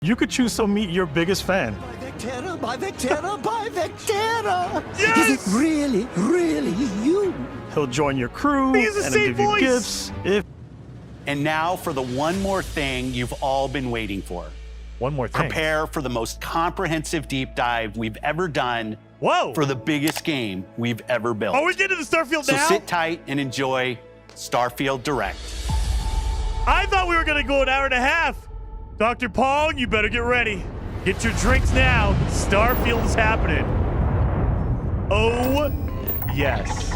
You could choose to meet your biggest fan. By Vectera. Yes! Is it really you? He'll join your crew He has the and same give you voice. gifts. And now for the one more thing you've all been waiting for. One more thing. Prepare for the most comprehensive deep dive we've ever done Whoa. for the biggest game we've ever built. Are we getting to Starfield So now? sit tight and enjoy Starfield Direct. I thought we were going to go an hour and a half. Dr. Pong, you better get ready. Get your drinks now. Starfield is happening. Oh, yes.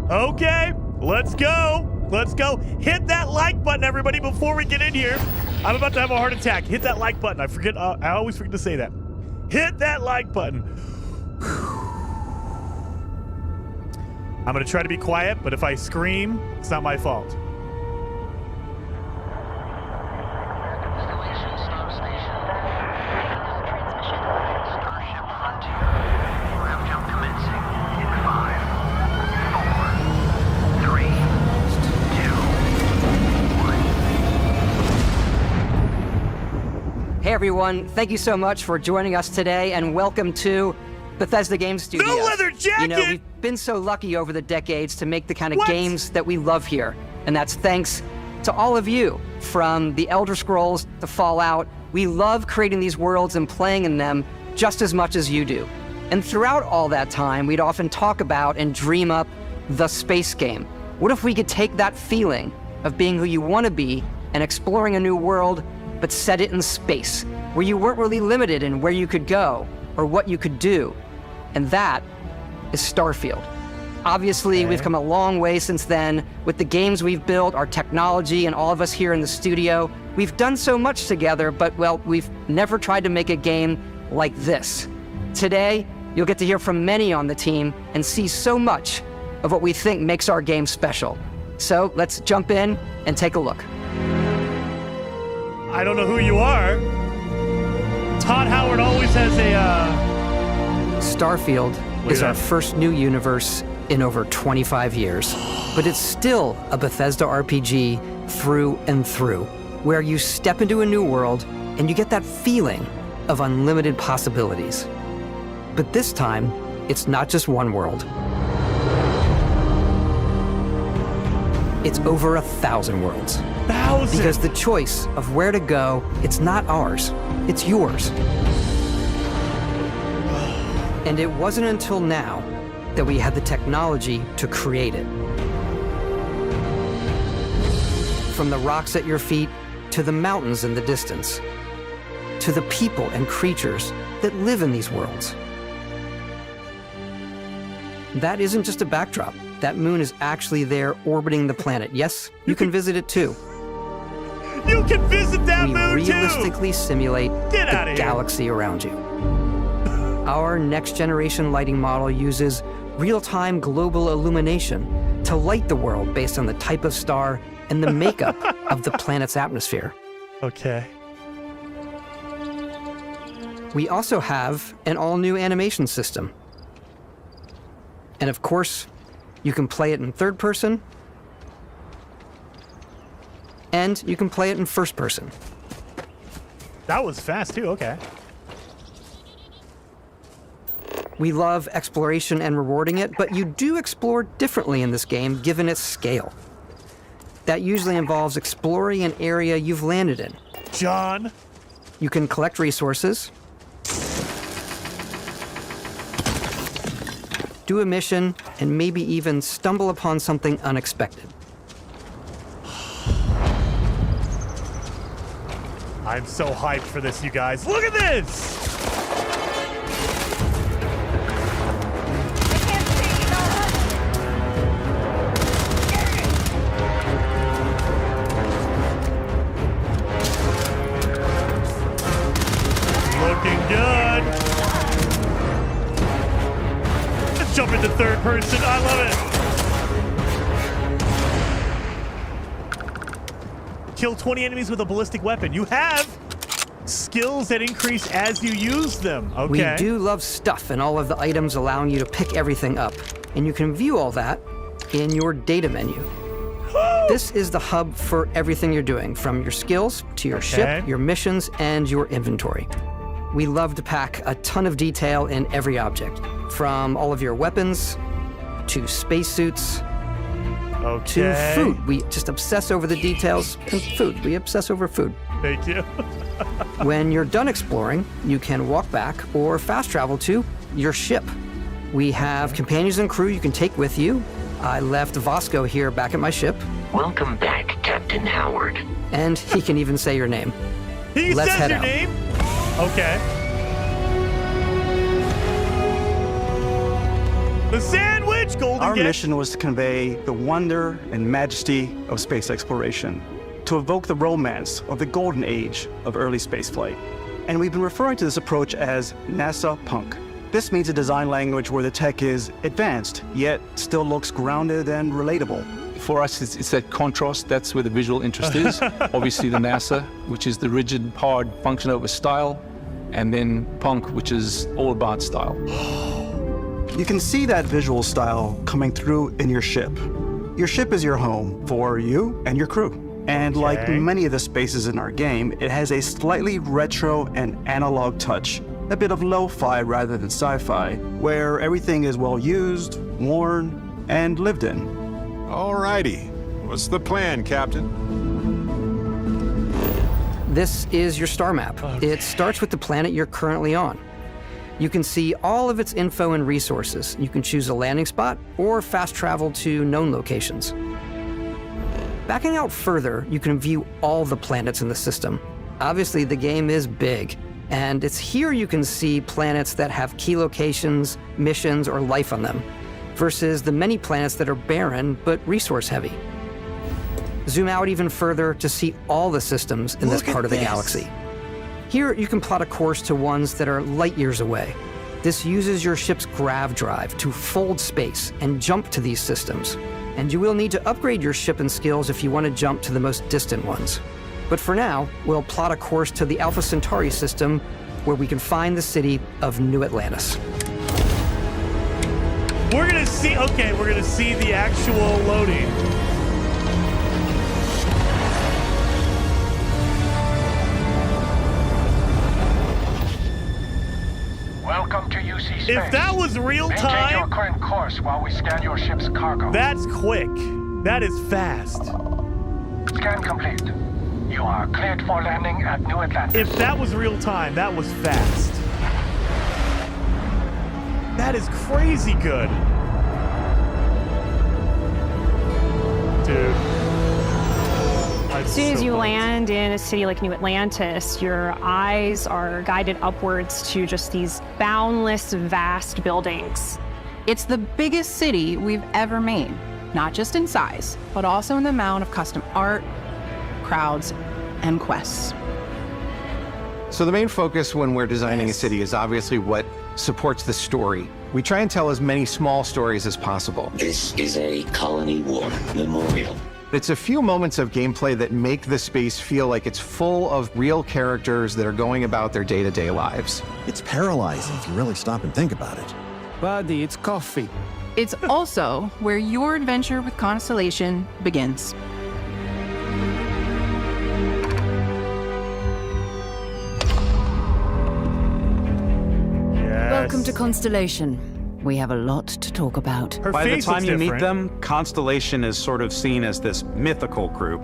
Okay, let's go. Let's go. Hit that like button, everybody, before we get in here. I'm about to have a heart attack. Hit that like button. I always forget to say that. Hit that like button. I'm going to try to be quiet, but if I scream, it's not my fault. Constellation, Starfield transmission. Starship Frontier. Rev jump commencing in 5, 4, 3, 2, 1. Hey everyone, thank you so much for joining us today and welcome to Bethesda Game Studios. No leather jacket! You know, we've been so lucky over the decades to make the kind of games that we love here. And that's thanks to all of you. From the Elder Scrolls to Fallout, we love creating these worlds and playing in them just as much as you do. And throughout all that time, we'd often talk about and dream up the space game. What if we could take that feeling of being who you want to be and exploring a new world, but set it in space, where you weren't really limited in where you could go or what you could do? And that is Starfield. Obviously, we've come a long way since then with the games we've built, our technology, and all of us here in the studio. We've done so much together, but, well, we've never tried to make a game like this. Today, you'll get to hear from many on the team and see so much of what we think makes our game special. So let's jump in and take a look. I don't know who you are. Todd Howard always has a, Starfield is at our that. first new universe in over 25 years, but it's still a Bethesda RPG through and through, where you step into a new world and you get that feeling of unlimited possibilities. But this time, it's not just one world. It's over 1,000 worlds. 1,000. Because the choice of where to go, it's not ours, it's yours. And it wasn't until now that we had the technology to create it. From the rocks at your feet, to the mountains in the distance, to the people and creatures that live in these worlds. That isn't just a backdrop. That moon is actually there orbiting the planet. Yes, you can visit it too. You can visit that We moon too. realistically simulate Get the outta here. galaxy around you. Our next-generation lighting model uses real-time global illumination to light the world based on the type of star and the makeup of the planet's atmosphere. Okay. We also have an all-new animation system. And of course, you can play it in third person, and you can play it in first person. That was fast too. Okay. We love exploration and rewarding it, but you do explore differently in this game given its scale. That usually involves exploring an area you've landed in. John. You can collect resources, do a mission, and maybe even stumble upon something unexpected. I'm so hyped for this, you guys. Look at this. Looking good. Let's jump into third person. I love it. Kill 20 enemies with a ballistic weapon. You have skills that increase as you use them. Okay. We do love stuff and all of the items allowing you to pick everything up. And you can view all that in your data menu. Woo! This is the hub for everything you're doing, from your skills to your ship, your missions, and your inventory. We love to pack a ton of detail in every object, from all of your weapons to spacesuits to food. We just obsess over the details, and food. We obsess over food. Thank you. When you're done exploring, you can walk back or fast travel to your ship. We have companions and crew you can take with you. I left Vasco here back at my ship. Welcome back, Captain Howard. And he can even say your name. He Let's says head your out. name? Okay. The sandwich, Golden Our Gate. mission was to convey the wonder and majesty of space exploration, to evoke the romance of the golden age of early spaceflight. And we've been referring to this approach as NASA Punk. This means a design language where the tech is advanced, yet still looks grounded and relatable. For us, it's that contrast. That's where the visual interest is. Obviously, the NASA, which is the rigid, hard function over style, and then Punk, which is all about style. You can see that visual style coming through in your ship. Your ship is your home for you and your crew. And like many of the spaces in our game, it has a slightly retro and analog touch, a bit of lo-fi rather than sci-fi, where everything is well used, worn, and lived in. Alrighty. What's the plan, Captain? This is your star map. It starts with the planet you're currently on. You can see all of its info and resources. You can choose a landing spot or fast travel to known locations. Backing out further, you can view all the planets in the system. Obviously, the game is big, and it's here you can see planets that have key locations, missions, or life on them, versus the many planets that are barren but resource-heavy. Zoom out even further to see all the systems in this part of the galaxy. Here, you can plot a course to ones that are light years away. This uses your ship's grav drive to fold space and jump to these systems. And you will need to upgrade your ship and skills if you want to jump to the most distant ones. But for now, we'll plot a course to the Alpha Centauri system, where we can find the city of New Atlantis. We're gonna see the actual loading. Welcome to UC Space. If that was real Maintain your time, current course while we scan your ship's cargo. that's quick. That is fast. Scan complete. You are cleared for landing at New Atlantis. If that was real time, that was fast. That is crazy good. Dude. As soon as you land in a city like New Atlantis, your eyes are guided upwards to just these boundless, vast buildings. It's the biggest city we've ever made, not just in size, but also in the amount of custom art, crowds, and quests. So the main focus when we're designing a city is obviously what supports the story. We try and tell as many small stories as possible. This is a Colony War memorial. It's a few moments of gameplay that make the space feel like it's full of real characters that are going about their day-to-day lives. It's paralyzing if you really stop and think about it. Buddy, it's coffee. It's also where your adventure with Constellation begins. Welcome to Constellation. We have a lot to talk about. Her By the face time looks you meet different. them, Constellation is sort of seen as this mythical group.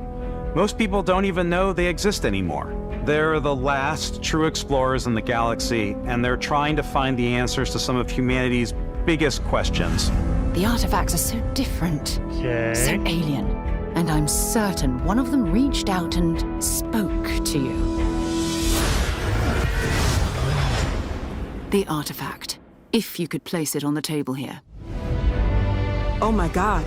Most people don't even know they exist anymore. They're the last true explorers in the galaxy, and they're trying to find the answers to some of humanity's biggest questions. The artifacts are so different, Okay. so alien, and I'm certain one of them reached out and spoke to you. The artifact, if you could place it on the table here. Oh my God,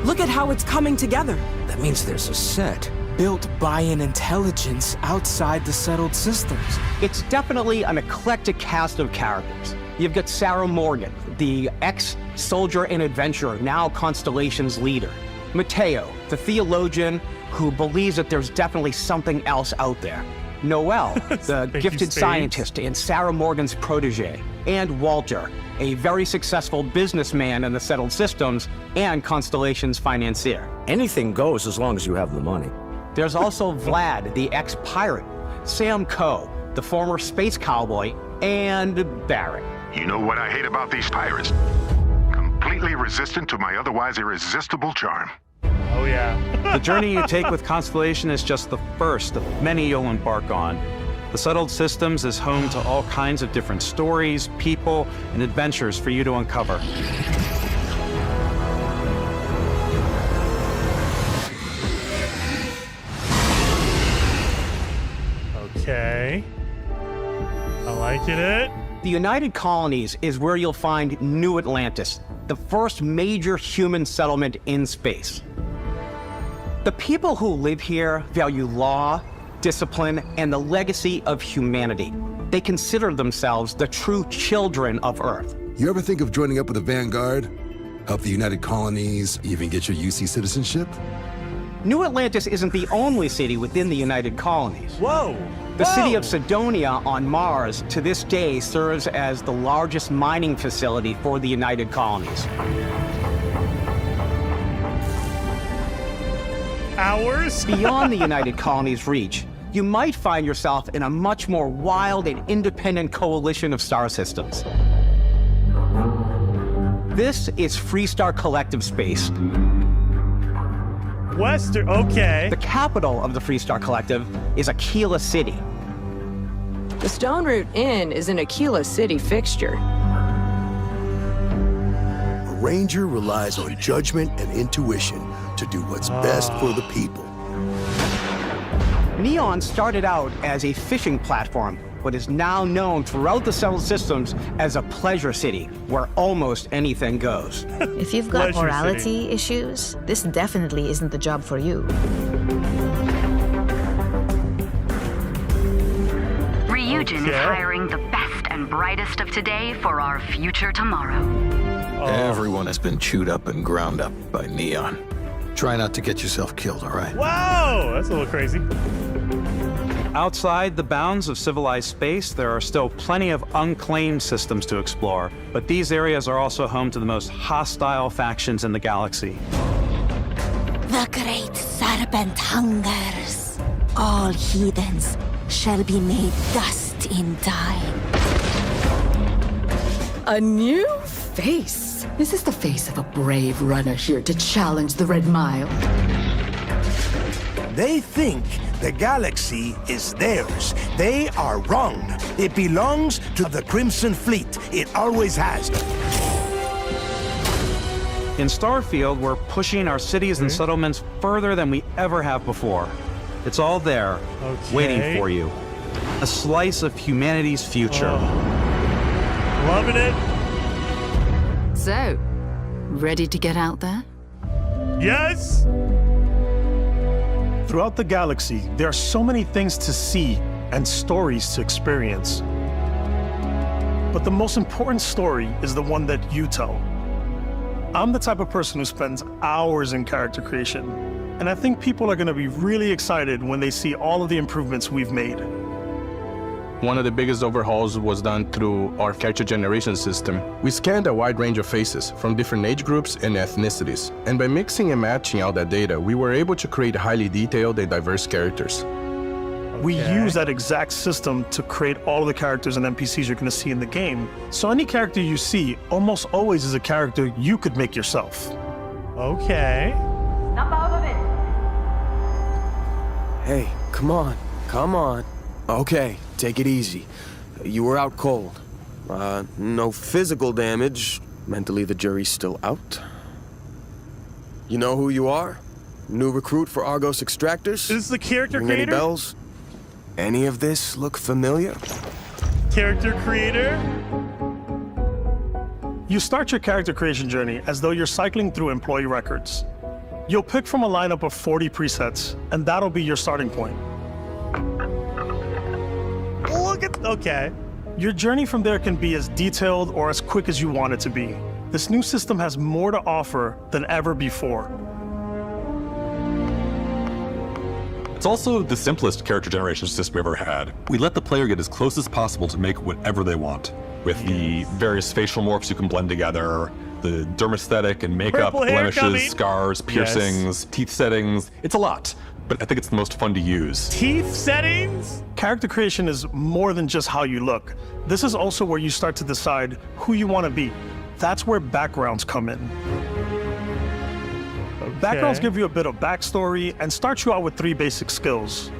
look at how it's coming together. That means there's a set built by an intelligence outside the settled systems. It's definitely an eclectic cast of characters. You've got Sarah Morgan, the ex-soldier and adventurer, now Constellation's leader. Mateo, the theologian who believes that there's definitely something else out there. Noel, the Thank you, gifted Spades. scientist and Sarah Morgan's protege, and Walter, a very successful businessman in the settled systems and Constellation's financier. Anything goes as long as you have the money. There's also Vlad, the ex-pirate, Sam Coe, the former space cowboy, and Barrett. You know what I hate about these pirates? Completely resistant to my otherwise irresistible charm. Oh, yeah. The journey you take with Constellation is just the first of many you'll embark on. The Settled Systems is home to all kinds of different stories, people, and adventures for you to uncover. Okay. I liking it. The United Colonies is where you'll find New Atlantis, the first major human settlement in space. The people who live here value law, discipline, and the legacy of humanity. They consider themselves the true children of Earth. You ever think of joining up with the Vanguard? Help the United Colonies, even get your UC citizenship? New Atlantis isn't the only city within the United Colonies. Whoa! The city of Sidonia on Mars to this day serves as the largest mining facility for the United Colonies. Hours? Beyond the United Colonies' reach, you might find yourself in a much more wild and independent coalition of star systems. This is Freestar Collective Space. Western, okay. The capital of the Freestar Collective is Aquila City. The Stone Root Inn is an Aquila City fixture. A ranger relies on judgment and intuition to do what's best for the people. Neon started out as a fishing platform, but is now known throughout the settled systems as a pleasure city, where almost anything goes. If you've got morality issues, this definitely isn't the job for you. Ryujin is hiring the best and brightest of today for our future tomorrow. Everyone has been chewed up and ground up by Neon. Try not to get yourself killed, all right? Whoa! That's a little crazy. Outside the bounds of civilized space, there are still plenty of unclaimed systems to explore, but these areas are also home to the most hostile factions in the galaxy. The great serpent hungers. All heathens shall be made dust in time. A new face. Is this the face of a brave runner here to challenge the Red Mile? They think the galaxy is theirs. They are wrong. It belongs to the Crimson Fleet. It always has. In Starfield, we're pushing our cities and settlements further than we ever have before. It's all there, waiting for you. A slice of humanity's future. Loving it. So, ready to get out there? Yes! Throughout the galaxy, there are so many things to see and stories to experience. But the most important story is the one that you tell. I'm the type of person who spends hours in character creation, and I think people are going to be really excited when they see all of the improvements we've made. One of the biggest overhauls was done through our character generation system. We scanned a wide range of faces from different age groups and ethnicities. And by mixing and matching all that data, we were able to create highly detailed and diverse characters. We use that exact system to create all of the characters and NPCs you're going to see in the game. So any character you see almost always is a character you could make yourself. Okay. Snap out of it. Hey, come on. Come on. Okay, take it easy. You were out cold. No physical damage. Mentally, the jury's still out. You know who you are? New recruit for Argos Extractors? Is this the character Ring creator? Any bells? Any of this look familiar? Character creator? You start your character creation journey as though you're cycling through employee records. You'll pick from a lineup of 40 presets, and that'll be your starting point. Look at, okay. Your journey from there can be as detailed or as quick as you want it to be. This new system has more to offer than ever before. It's also the simplest character generation system we've ever had. We let the player get as close as possible to make whatever they want. With the various facial morphs you can blend together, the dermesthetic and makeup, blemishes, scars, piercings, teeth settings. It's a lot, but I think it's the most fun to use. Teeth settings? Character creation is more than just how you look. This is also where you start to decide who you want to be. That's where backgrounds come in. Backgrounds give you a bit of backstory and start you out with 3 basic skills.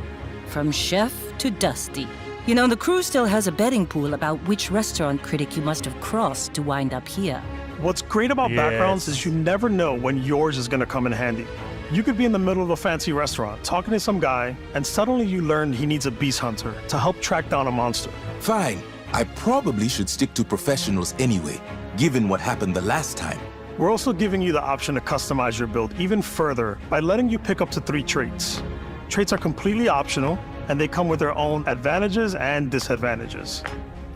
From chef to dusty. You know, the crew still has a betting pool about which restaurant critic you must have crossed to wind up here. What's great about backgrounds is you never know when yours is going to come in handy. You could be in the middle of a fancy restaurant talking to some guy, and suddenly you learn he needs a beast hunter to help track down a monster. Fine. I probably should stick to professionals anyway, given what happened the last time. We're also giving you the option to customize your build even further by letting you pick up to 3 traits. Traits are completely optional, and they come with their own advantages and disadvantages.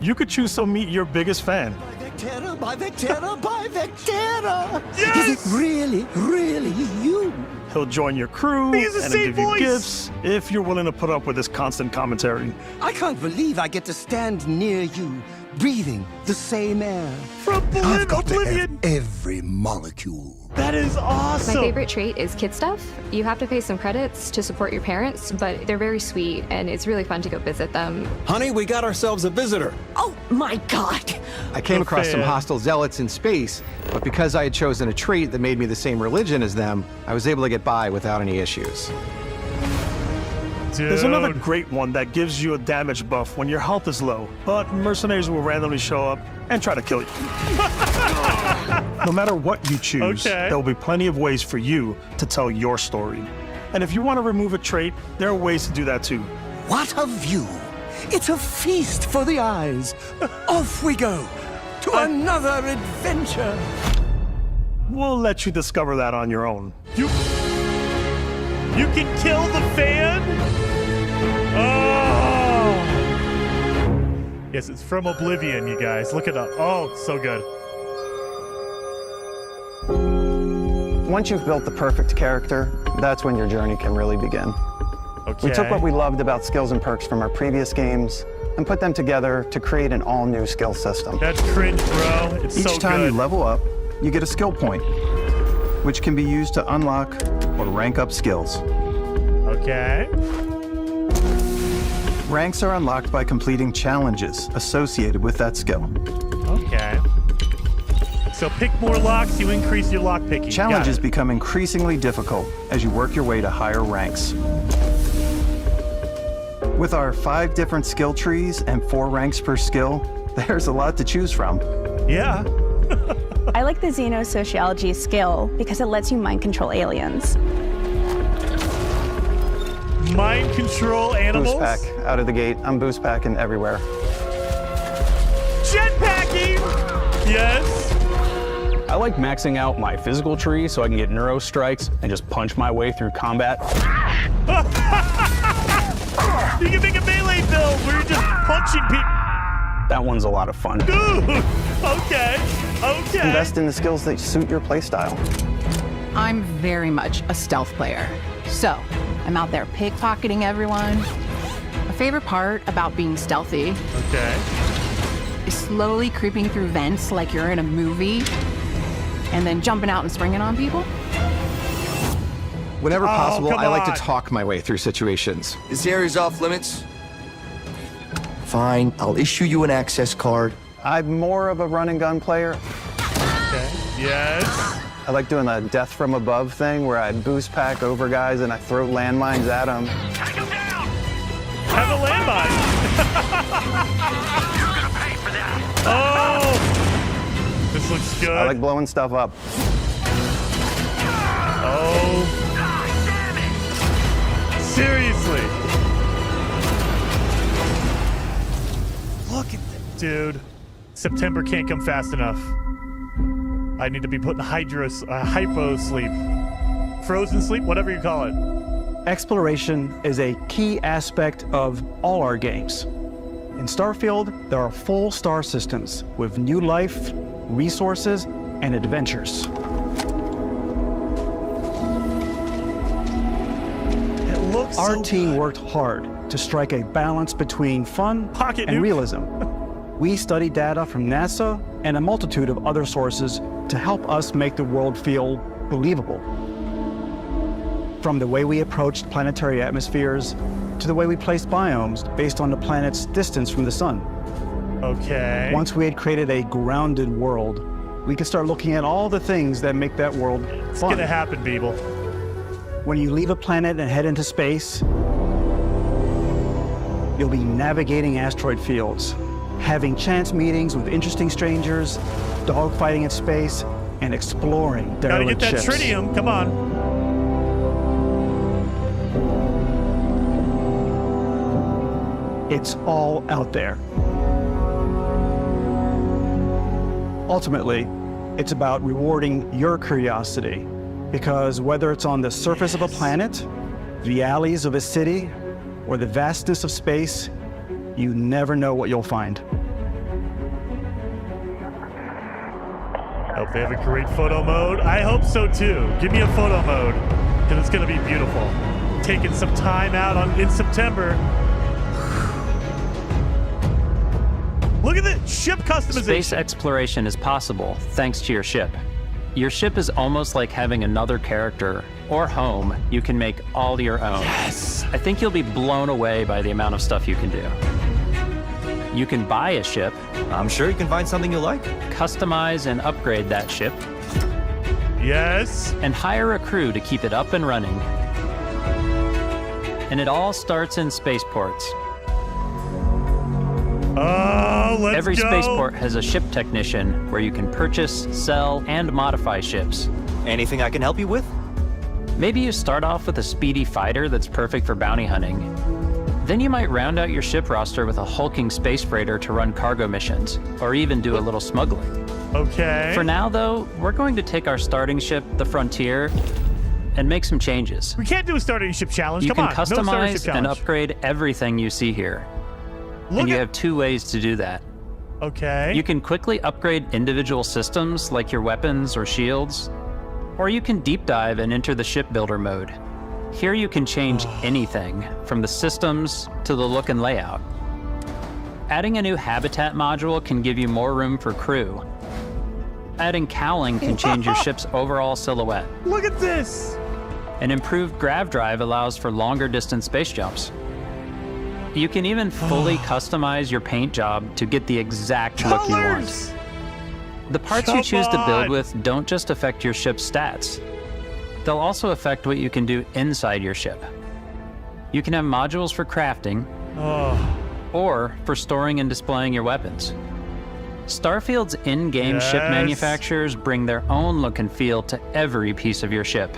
You could choose to meet your biggest fan. By Vectera, by Vectera! Yes! Is it really you? He'll join your crew He has the and same give you voice. gifts if you're willing to put up with his constant commentary. I can't believe I get to stand near you, breathing the same air. From I've got Oblivion. to have every molecule. That is awesome. My favorite trait is kid stuff. You have to pay some credits to support your parents, but they're very sweet, and it's really fun to go visit them. Honey, we got ourselves a visitor. Oh my god! I came across some hostile zealots in space, but because I had chosen a trait that made me the same religion as them, I was able to get by without any issues. There's another great one that gives you a damage buff when your health is low, but mercenaries will randomly show up and try to kill you. No matter what you choose, there will be plenty of ways for you to tell your story. And if you want to remove a trait, there are ways to do that too. What a view! It's a feast for the eyes. Off we go to another adventure. We'll let you discover that on your own. You can kill the fan? Oh! Yes, it's from Oblivion, you guys. Look it up. Oh, so good. Once you've built the perfect character, that's when your journey can really begin. Okay. We took what we loved about skills and perks from our previous games and put them together to create an all-new skill system. That's cringe, bro. It's so good. Each time you level up, you get a skill point, which can be used to unlock or rank up skills. Okay. Ranks are unlocked by completing challenges associated with that skill. Okay. So pick more locks, you increase your lock picking. Challenges become increasingly difficult as you work your way to higher ranks. With our 5 different skill trees and 4 ranks per skill, there's a lot to choose from. Yeah. I like the Xenosociology skill because it lets you mind control aliens. Mind control animals? Boost pack out of the gate. I'm boost packing everywhere. Jetpacking! Yes. I like maxing out my physical tree so I can get neuro strikes and just punch my way through combat. You can make a melee build where you're just punching people. That one's a lot of fun. Dude! Okay. Invest in the skills that suit your playstyle. I'm very much a stealth player. So, I'm out there pickpocketing everyone. My favorite part about being stealthy is slowly creeping through vents like you're in a movie and then jumping out and springing on people. Whenever possible, I like to talk my way through situations. This area's off limits. Fine, I'll issue you an access card. I'm more of a run and gun player. Okay. Yes. I like doing the death from above thing where I boost pack over guys and I throw landmines at them. Have a landmine. You're gonna pay for that. Oh! This looks good. I like blowing stuff up. Oh. Seriously. Look at that, dude. September can't come fast enough. I need to be put in hypo sleep. Frozen sleep, whatever you call it. Exploration is a key aspect of all our games. In Starfield, there are full star systems with new life, resources, and adventures. Our team worked hard to strike a balance between fun and realism. We studied data from NASA and a multitude of other sources to help us make the world feel believable. From the way we approached planetary atmospheres to the way we placed biomes based on the planet's distance from the sun. Okay. Once we had created a grounded world, we could start looking at all the things that make that world fun. It's gonna happen, people. When you leave a planet and head into space, you'll be navigating asteroid fields, having chance meetings with interesting strangers, dogfighting in space, and exploring Gotta get derelict that ships. tritium, come on. It's all out there. Ultimately, it's about rewarding your curiosity, because whether it's on the surface of a planet, the alleys of a city, or the vastness of space, you never know what you'll find. I hope they have a great photo mode. I hope so too. Give me a photo mode, because it's gonna be beautiful. Taking some time out in September. Look at the ship customization. Space exploration is possible thanks to your ship. Your ship is almost like having another character or home you can make all your own. Yes! I think you'll be blown away by the amount of stuff you can do. You can buy a ship. I'm sure you can find something you like. Customize and upgrade that ship. Yes! And hire a crew to keep it up and running. And it all starts in spaceports. Oh, let's Every go. spaceport has a ship technician where you can purchase, sell, and modify ships. Anything I can help you with? Maybe you start off with a speedy fighter that's perfect for bounty hunting. Then you might round out your ship roster with a hulking space freighter to run cargo missions, or even do a little smuggling. Okay. For now, though, we're going to take our starting ship, the Frontier, and make some changes. We can't do a starting ship challenge. You Come can on. No starting ship customize challenge. and upgrade everything you see here. And you have two ways to do that. Okay. You can quickly upgrade individual systems like your weapons or shields, or you can deep dive and enter the shipbuilder mode. Here you can change anything from the systems to the look and layout. Adding a new habitat module can give you more room for crew. Adding cowling can change your ship's overall silhouette. Look at this! An improved grav drive allows for longer distance space jumps. You can even fully customize your paint job to get the exact look you want. The parts you choose to build with don't just affect your ship's stats. They'll also affect what you can do inside your ship. You can have modules for crafting, or for storing and displaying your weapons. Starfield's in-game ship manufacturers bring their own look and feel to every piece of your ship.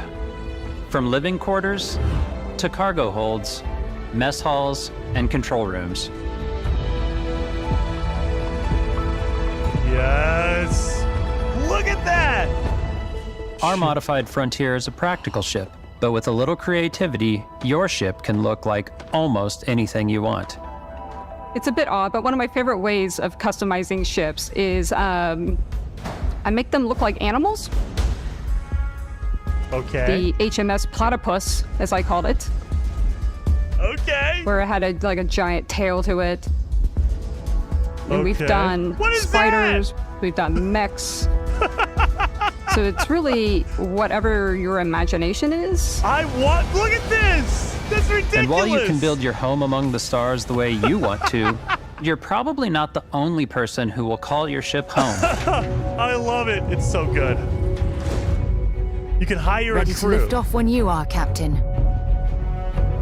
From living quarters to cargo holds, mess halls, and control rooms. Yes! Look at that! Our modified Frontier is a practical ship, but with a little creativity, your ship can look like almost anything you want. It's a bit odd, but one of my favorite ways of customizing ships is I make them look like animals. Okay. The HMS Platypus, as I called it. Okay. Where it had a giant tail to it. And we've Okay. done What is spiders, we've done mechs. So it's really whatever your imagination is. Look at this! That's ridiculous! And while you can build your home among the stars the way you want to, you're probably not the only person who will call your ship home. I love it. It's so good. You can hire Ready a to crew. lift off when you are, Captain.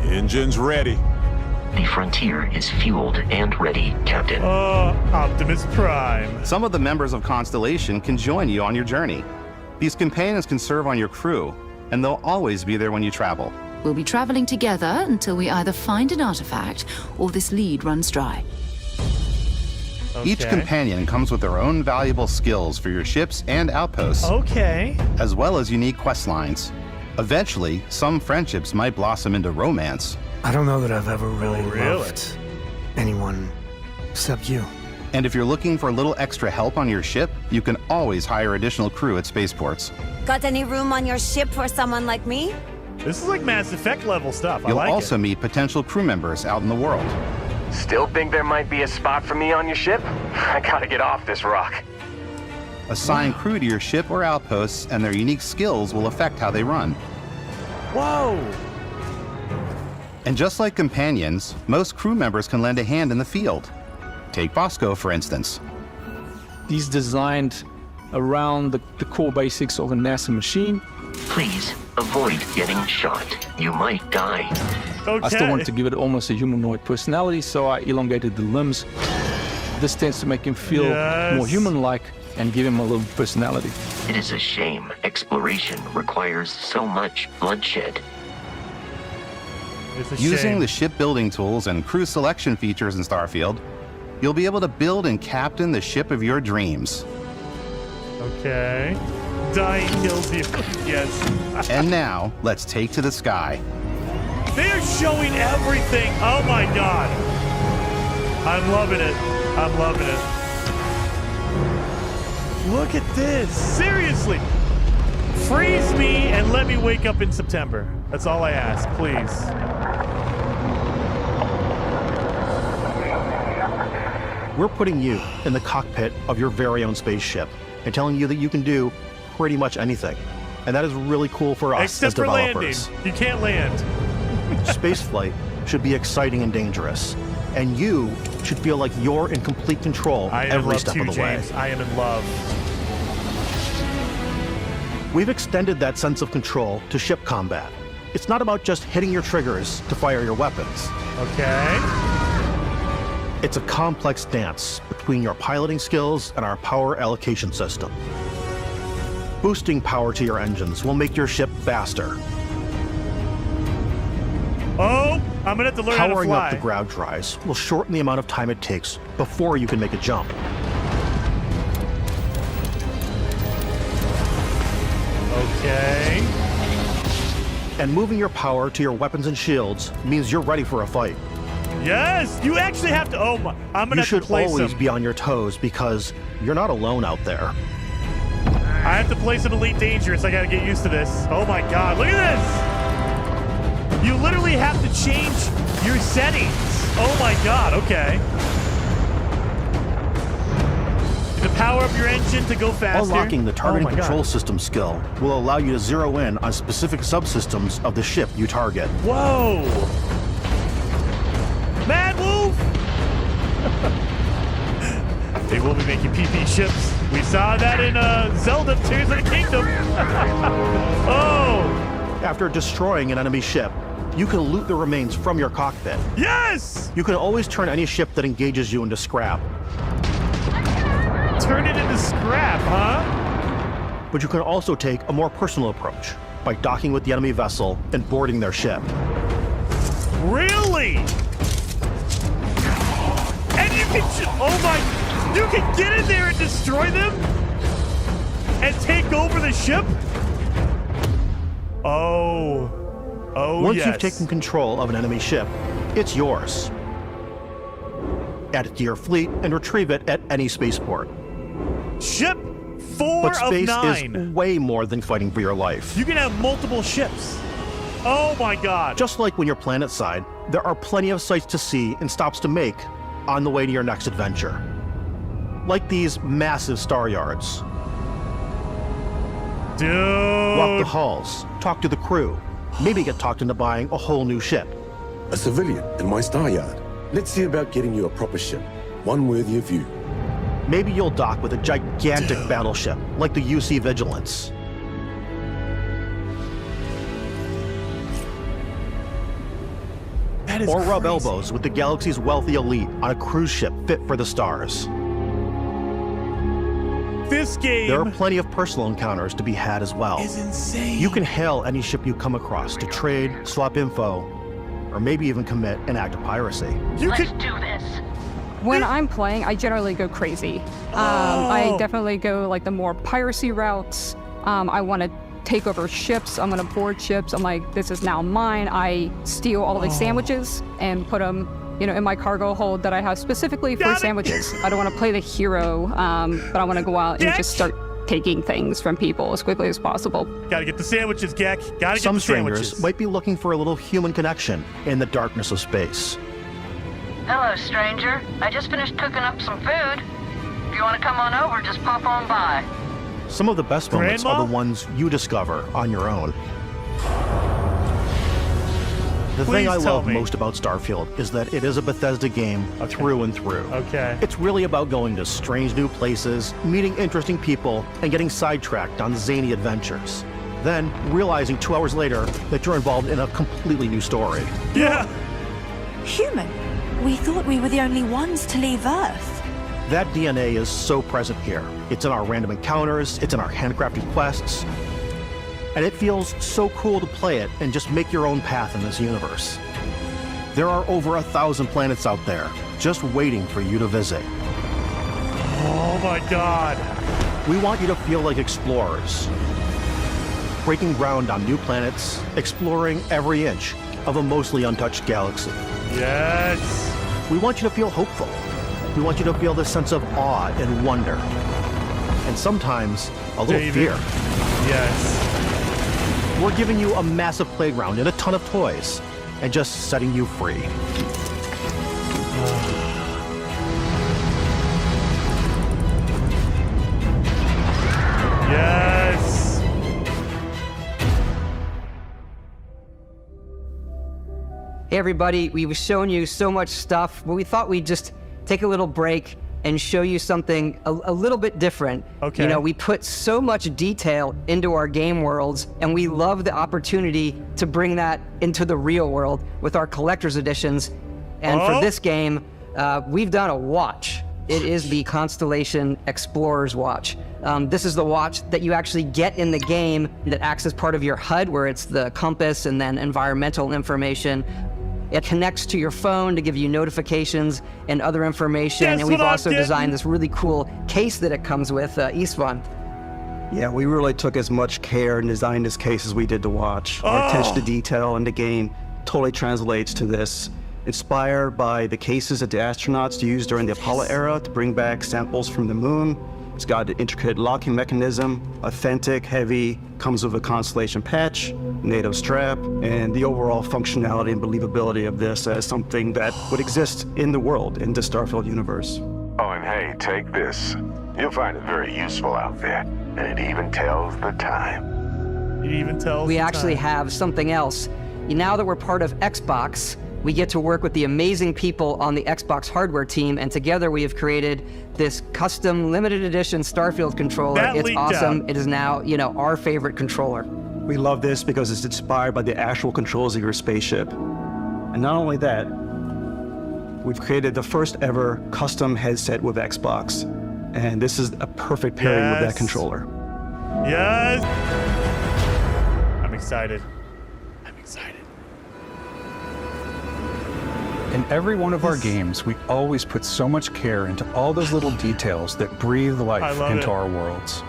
Engines ready. The Frontier is fueled and ready, Captain. Optimus Prime. Some of the members of Constellation can join you on your journey. These companions can serve on your crew, and they'll always be there when you travel. We'll be traveling together until we either find an artifact or this lead runs dry. Each companion comes with their own valuable skills for your ships and outposts. Okay. As well as unique quest lines. Eventually, some friendships might blossom into romance. I don't know that I've ever really loved anyone except you. And if you're looking for a little extra help on your ship, you can always hire additional crew at spaceports. Got any room on your ship for someone like me? This is like Mass Effect level stuff. You'll I like also meet potential crew members out in the world. Still think there might be a spot for me on your ship? I gotta get off this rock. Assign crew to your ship or outposts, and their unique skills will affect how they run. Whoa! And just like companions, most crew members can lend a hand in the field. Take Bosco, for instance. He's designed around the core basics of a NASA machine. Please avoid getting shot. You might die. Okay. I still wanted to give it almost a humanoid personality, so I elongated the limbs. This tends to make him feel more human-like and give him a little personality. It is a shame exploration requires so much bloodshed. It's a Using shame. the shipbuilding tools and crew selection features in Starfield, you'll be able to build and captain the ship of your dreams. Okay. Dying kills you. Yes. And now, let's take to the sky. They're showing everything. Oh my god. I'm loving it. I'm loving it. Look at this. Seriously. Freeze me and let me wake up in September. That's all I ask, please. We're putting you in the cockpit of your very own spaceship and telling you that you can do pretty much anything. And that is really cool for us Except as for developers. landing. You can't land. Spaceflight should be exciting and dangerous. And you should feel like you're in complete control I am every in love step too, of the James. way. I am in love. We've extended that sense of control to ship combat. It's not about just hitting your triggers to fire your weapons. Okay. It's a complex dance between your piloting skills and our power allocation system. Boosting power to your engines will make your ship faster. Oh, I'm gonna have to learn how to Powering fly. up the grav drives will shorten the amount of time it takes before you can make a jump. Okay. And moving your power to your weapons and shields means you're ready for a fight. Yes, you actually have to. Oh my! I'm gonna You have should to place always some. be on your toes because you're not alone out there. I have to play some Elite Dangerous. I gotta get used to this. Oh my god, look at this! You literally have to change your settings. Oh my god, okay. To power up your engine to go faster. Unlocking the targeting Oh my control God. system skill will allow you to zero in on specific subsystems of the ship you target. Whoa! Mad Wolf! They will be making PP ships. We saw that in Zelda Tears of the Kingdom. Oh! After destroying an enemy ship, you can loot the remains from your cockpit. Yes! You can always turn any ship that engages you into scrap. Turn it into scrap, huh? But you can also take a more personal approach by docking with the enemy vessel and boarding their ship. Really? And you can, oh my, you can get in there and destroy them? And take over the ship? Oh. Oh, Once yes. you've taken control of an enemy ship, it's yours. Add it to your fleet and retrieve it at any spaceport. Ship 4 But of space 9. is way more than fighting for your life. You can have multiple ships. Oh my god. Just like when you're planetside, there are plenty of sights to see and stops to make on the way to your next adventure. Like these massive star yards. Dude. Walk the halls, talk to the crew, maybe get talked into buying a whole new ship. A civilian in my star yard. Let's see about getting you a proper ship, one worthy of you. Maybe you'll dock with a gigantic battleship like the UC Vigilance. That is or rub crazy. elbows with the galaxy's wealthy elite on a cruise ship fit for the stars. This game There are plenty of personal encounters to be had as well. is insane. You can hail any ship you come across to trade, swap info, or maybe even commit an act of piracy. You Let's do this. When I'm playing, I generally go crazy. Oh. I definitely go like the more piracy routes. I want to take over ships. I'm going to board ships. I'm like, this is now mine. I steal all the sandwiches and put them, in my cargo hold that I have specifically for sandwiches. I don't want to play the hero, but I want to go out and just start taking things from people as quickly as possible. Gotta get the sandwiches, Gek. Gotta get Some the strangers sandwiches. might be looking for a little human connection in the darkness of space. Hello, stranger. I just finished cooking up some food. If you want to come on over, just pop on by. Some of the best moments Grandma? are the ones you discover on your own. The Please thing I tell love me. most about Starfield is that it is a Bethesda game through and through. Okay. It's really about going to strange new places, meeting interesting people, and getting sidetracked on zany adventures. Then realizing 2 hours later that you're involved in a completely new story. Yeah. Human. We thought we were the only ones to leave Earth. That DNA is so present here. It's in our random encounters, it's in our handcrafted quests, and it feels so cool to play it and just make your own path in this universe. There are over 1,000 planets out there, just waiting for you to visit. Oh my God. We want you to feel like explorers, breaking ground on new planets, exploring every inch of a mostly untouched galaxy. Yes. We want you to feel hopeful. We want you to feel this sense of awe and wonder, and sometimes a little David. fear. Yes. We're giving you a massive playground and a ton of toys, and just setting you free. Yes. Hey everybody, we've shown you so much stuff, but we thought we'd just take a little break and show you something a little bit different. Okay. You know, we put so much detail into our game worlds, and we love the opportunity to bring that into the real world with our collector's editions. And for this game, we've done a watch. It is the Constellation Explorer's Watch. This is the watch that you actually get in the game that acts as part of your HUD, where it's the compass and then environmental information. It connects to your phone to give you notifications and other information. That's and we've what I'm also getting. designed this really cool case that it comes with, Istvan. Yeah, we really took as much care and designed this case as we did the watch. Our attention to detail in the game totally translates to this. Inspired by the cases that the astronauts used during the Apollo era to bring back samples from the moon. It's got an intricate locking mechanism, authentic, heavy, comes with a Constellation patch, native strap, and the overall functionality and believability of this as something that would exist in the world, in the Starfield universe. Oh, and hey, take this. You'll find it very useful out there, and it even tells the time. It even tells We the actually time. have something else. Now that we're part of Xbox, we get to work with the amazing people on the Xbox hardware team, and together we have created this custom limited edition Starfield controller. That It's leaked awesome. out. It is now, you know, our favorite controller. We love this because it's inspired by the actual controls of your spaceship. And not only that, we've created the first ever custom headset with Xbox. And this is a perfect pairing with that Yes. controller. Yes. I'm excited. I'm excited. In every one of our games, we always put so much care into all those little details that breathe life love into it. our worlds.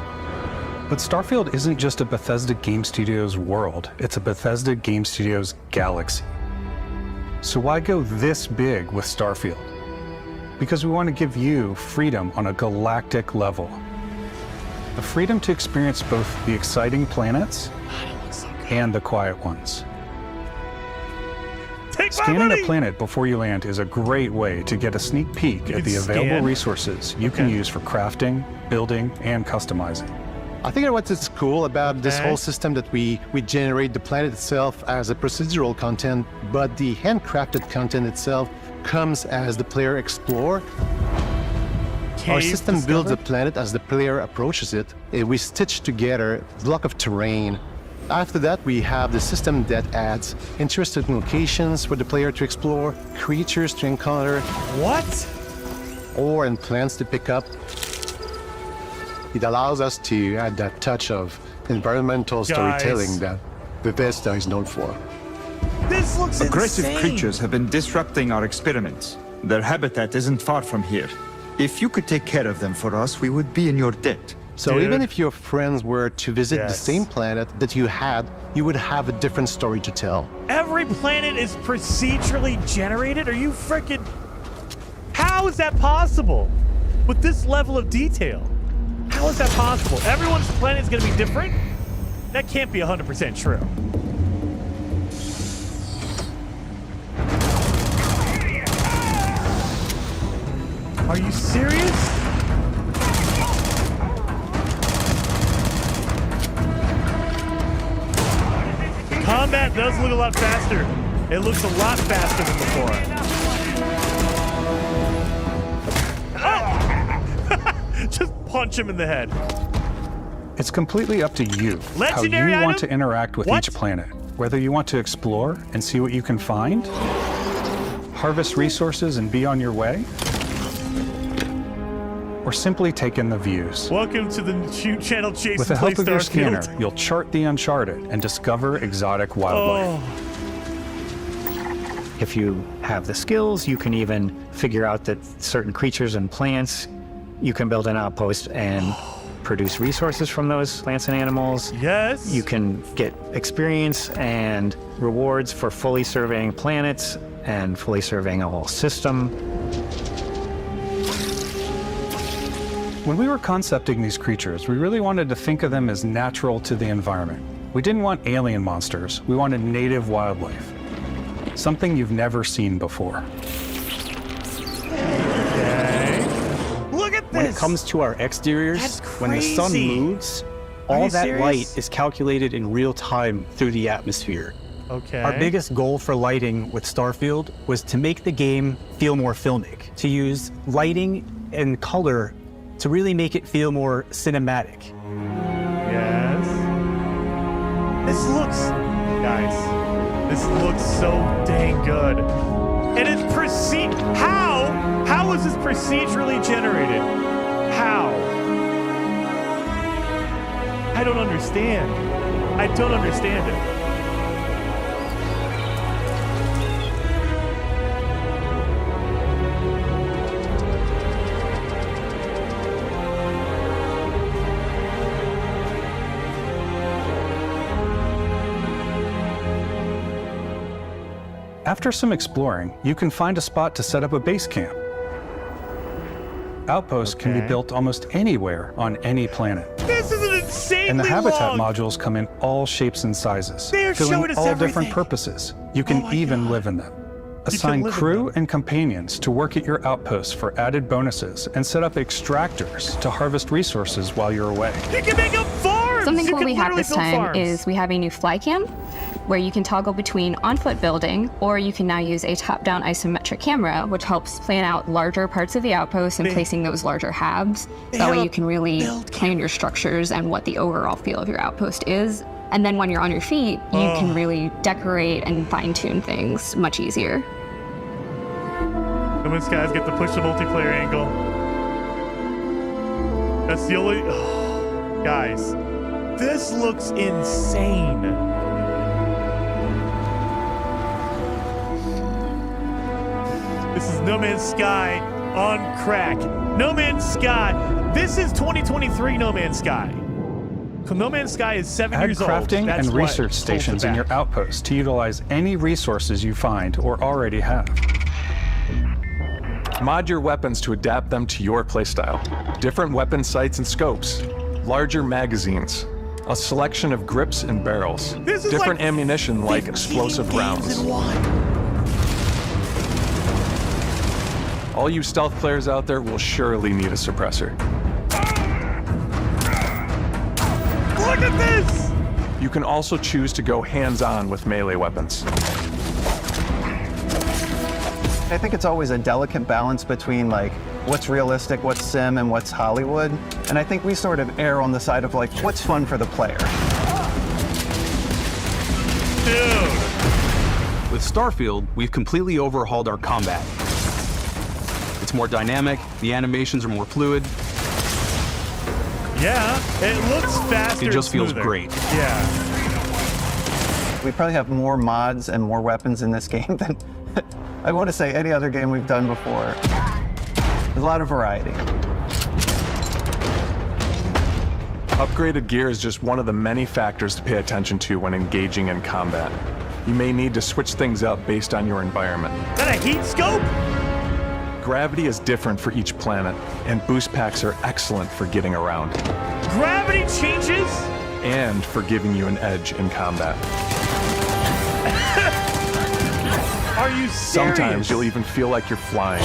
But Starfield isn't just a Bethesda Game Studios world, it's a Bethesda Game Studios galaxy. So why go this big with Starfield? Because we want to give you freedom on a galactic level. The freedom to experience both the exciting planets and the quiet ones. Scanning a planet before you land is a great way to get a sneak peek at the available scan? resources you can use for crafting, building, and customizing. I think what's cool about this whole system that we generate the planet itself as a procedural content, but the handcrafted content itself comes as the player explore. Our system builds a planet as the player approaches it. We stitch together a block of terrain. After that, we have the system that adds interesting locations for the player to explore, creatures to encounter. What? Or and plants to pick up. It allows us to add that touch of environmental storytelling that Bethesda is known for. This looks Aggressive insane. creatures have been disrupting our experiments. Their habitat isn't far from here. If you could take care of them for us, we would be in your debt. So even if your friends were to visit the same planet that you had, you would have a different story to tell. Every planet is procedurally generated? Are you freaking... How is that possible? With this level of detail? How is that possible? Everyone's planet is going to be different? That can't be 100% true. Are you serious? The combat does look a lot faster. It looks a lot faster than before. Just punch him in the head. It's completely up to you Legendary how you want item? to interact with each planet. Whether you want to explore and see what you can find, harvest resources and be on your way, or simply take in the views. Welcome to the channel Chase With the and Play help of your Starfield. scanner, you'll chart the uncharted and discover exotic wildlife. If you have the skills, you can even figure out that certain creatures and plants, you can build an outpost and produce resources from those plants and animals. Yes. You can get experience and rewards for fully surveying planets and fully surveying a whole system. When we were concepting these creatures, we really wanted to think of them as natural to the environment. We didn't want alien monsters. We wanted native wildlife. Something you've never seen before. Look at this! When it comes to our exteriors, when the sun moves, all that light is calculated in real time through the atmosphere. Okay. Our biggest goal for lighting with Starfield was to make the game feel more filmic, to use lighting and color to really make it feel more cinematic. Yes. This looks, guys, this looks so dang good. And it's how is this procedurally generated? How? I don't understand. I don't understand it. After some exploring, you can find a spot to set up a base camp. Outposts can be built almost anywhere on any planet. This is an insanely And the habitat long... modules come in all shapes and sizes, They are showing filling us all everything. different purposes. You can even live in them. Assign live in crew and companions to work at your outposts for added bonuses, and set up extractors to harvest resources while you're away. You can make up farms! Something You cool can we have literally this build time farms. is we have a new fly cam where you can toggle between on-foot building, or you can now use a top-down isometric camera, which helps plan out larger parts of the outpost and placing those larger halves. That way you can really plan your structures and what the overall feel of your outpost is. And then when you're on your feet, you can really decorate and fine-tune things much easier. No Man's Skies get to push the multiplayer angle. That's the only... guys, this looks insane. This is No Man's Sky on crack. No Man's Sky. This is 2023 No Man's Sky. No Man's Sky is 7 Add years old. crafting That's and what research holds it stations in your back. outposts to utilize any resources you find or already have. Mod your weapons to adapt them to your playstyle. Different weapon sights and scopes, larger magazines, a selection of grips and barrels, different ammunition like explosive rounds. All you stealth players out there will surely need a suppressor. Look at this! You can also choose to go hands-on with melee weapons. I think it's always a delicate balance between like what's realistic, what's sim, and what's Hollywood. And I think we sort of err on the side of like what's fun for the player. With Starfield, we've completely overhauled our combat. It's more dynamic, the animations are more fluid. Yeah, it looks faster. It just and feels smoother. great. Yeah. We probably have more mods and more weapons in this game than I want to say any other game we've done before. There's a lot of variety. Upgraded gear is just one of the many factors to pay attention to when engaging in combat. You may need to switch things up based on your environment. Is that a heat scope? gravity is different for each planet, and boost packs are excellent for getting around. Gravity changes? And for giving you an edge in combat. Are you serious? Sometimes you'll even feel like you're flying.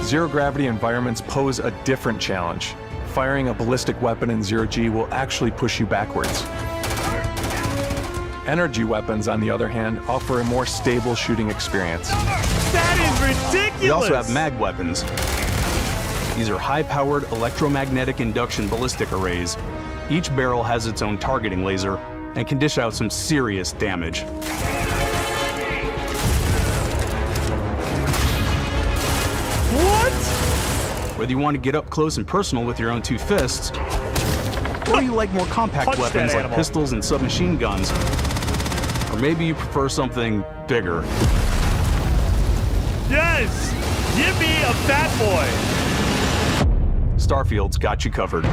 Zero-gravity environments pose a different challenge. Firing a ballistic weapon in zero-G will actually push you backwards. Energy weapons, on the other hand, offer a more stable shooting experience. That is ridiculous! We also have mag weapons. These are high-powered electromagnetic induction ballistic arrays. Each barrel has its own targeting laser and can dish out some serious damage. What? Whether you want to get up close and personal with your own two fists, or you like more compact Punch weapons that like animal. pistols and submachine guns, or maybe you prefer something bigger. Yes! Give me a fat boy! Starfield's got you covered.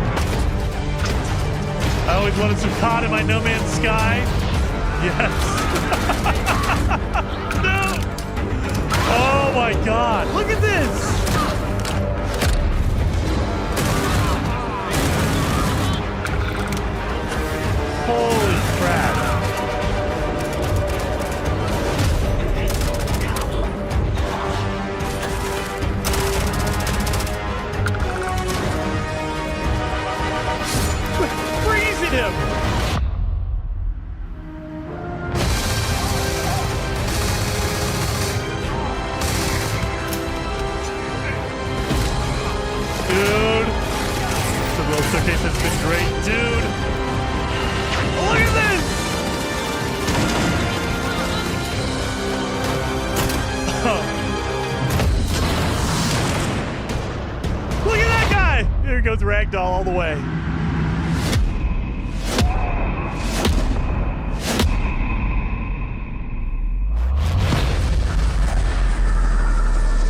I always wanted some cod in my No Man's Sky. Yes. No! Oh my god, look at this! Holy crap. Freezing him! Dude! The roller showcase has been great, dude! Look at this! Look at that guy! Here goes Ragdoll all the way.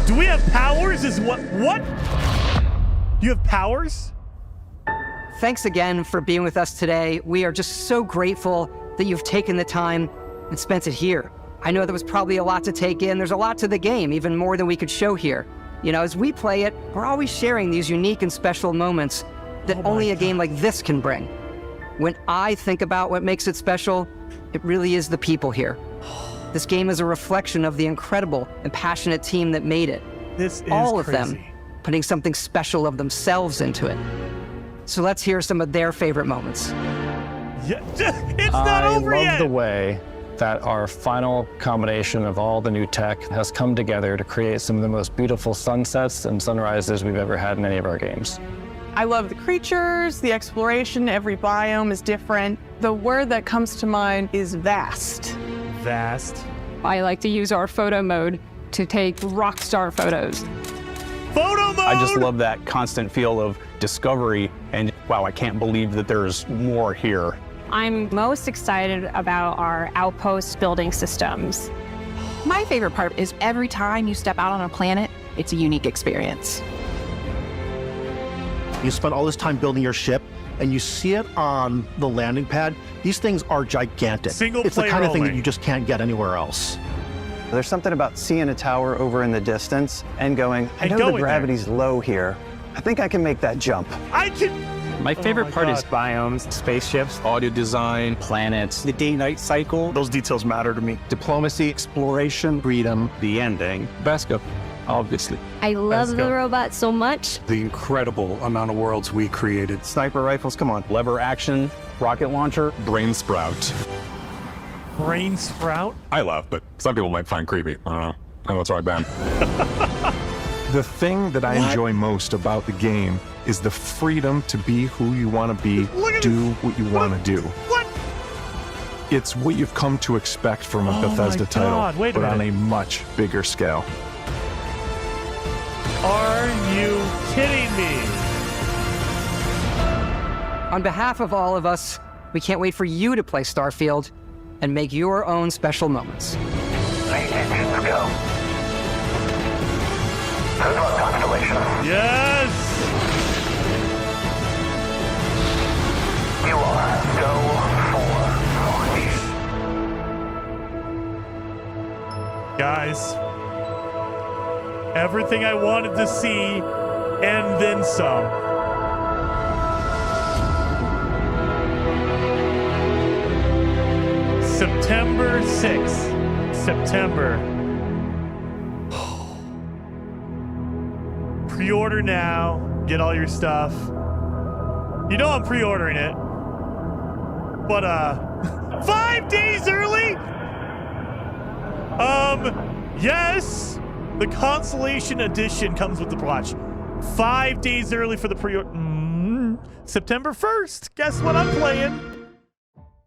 Do we have powers? Is what? You have powers? Thanks again for being with us today. We are just so grateful that you've taken the time and spent it here. I know there was probably a lot to take in. There's a lot to the game, even more than we could show here. You know, as we play it, we're always sharing these unique and special moments that only a game like this can bring. When I think about what makes it special, it really is the people here. This game is a reflection of the incredible and passionate team that made it. This is all of crazy. them putting something special of themselves into it. So let's hear some of their favorite moments. Yeah, it's not over yet! I yet! love the way that our final combination of all the new tech has come together to create some of the most beautiful sunsets and sunrises we've ever had in any of our games. I love the creatures, the exploration, every biome is different. The word that comes to mind is vast. Vast. I like to use our photo mode to take rock star photos. Photo mode! I just love that constant feel of discovery and, wow, I can't believe that there's more here. I'm most excited about our Outpost building systems. My favorite part is every time you step out on a planet, it's a unique experience. You spend all this time building your ship, and you see it on the landing pad. These things are gigantic. It's the kind of thing that you just can't get anywhere else. There's something about seeing a tower over in the distance and going, I know the gravity's low here. I think I can make that jump. I can... My favorite part is biomes, spaceships, audio design, planets, the day-night cycle. Those details matter to me. Diplomacy, exploration, freedom, the ending. Basco, obviously. I love the robot so much. The incredible amount of worlds we created. Sniper rifles, come on. Lever action, rocket launcher. Brain sprout. Brain sprout? I love, but some people might find creepy. I don't know. I know it's right, Ben. The thing that I enjoy most about the game is the freedom to be who you want to be, do what you want to do. What? It's what you've come to expect from a Bethesda title, Wait a but on minute. a much bigger scale. Are you kidding me? On behalf of all of us, we can't wait for you to play Starfield and make your own special moments. Go. Good luck, Constellation. Yes! You are go for guys. Everything I wanted to see, and then some. September 6th. September. Pre-order now. Get all your stuff. You know I'm pre-ordering it. But, 5 days early? Yes. The Constellation edition comes with the watch. 5 days early for the pre-order. September 1st. Guess what I'm playing?